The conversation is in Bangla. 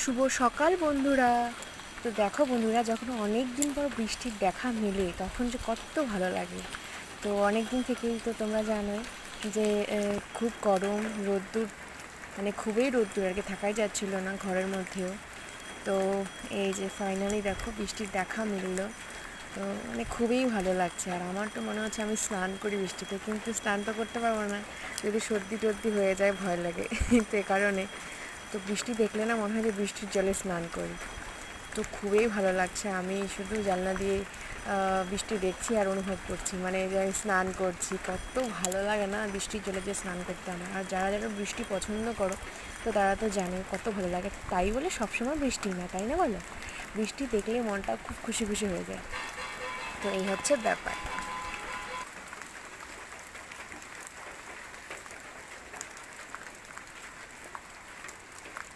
শুভ সকাল বন্ধুরা। তো দেখো বন্ধুরা, যখন অনেক দিন পর বৃষ্টির দেখা মেলে তখন যে কত ভালো লাগে। তো অনেক দিন থেকেই তো তোমরা জানোই যে খুব গরম, রোদ্দুর, মানে খুবই রোদ্দুর আর কি, থাকাই যাচ্ছিল না ঘরের মধ্যেও। তো এই যে ফাইনালি দেখো বৃষ্টির দেখা মিললো, তো মানে খুবই ভালো লাগছে। আর আমার তো মনে হচ্ছে আমি স্নান করি বৃষ্টিতে, কিন্তু স্নান তো করতে পারবো না, যদি সর্দি টর্দি হয়ে যায় ভয় লাগে তো এ কারণে তো বৃষ্টি দেখলে না মনে হয় যে বৃষ্টির জলে স্নান করি। তো খুবই ভালো লাগছে, আমি শুধু জানলা দিয়ে বৃষ্টি দেখছি আর অনুভব করছি, মানে যে আমি স্নান করছি। কত ভালো লাগে না বৃষ্টির জলে যে স্নান করতে আমার। আর যারা যারা বৃষ্টি পছন্দ করো তো তারা তো জানে কত ভালো লাগে। তাই বলে সবসময় বৃষ্টি না, তাই না বলো? বৃষ্টি দেখলে মনটা খুব খুশি খুশি হয়ে যায়। তো এই হচ্ছে ব্যাপার।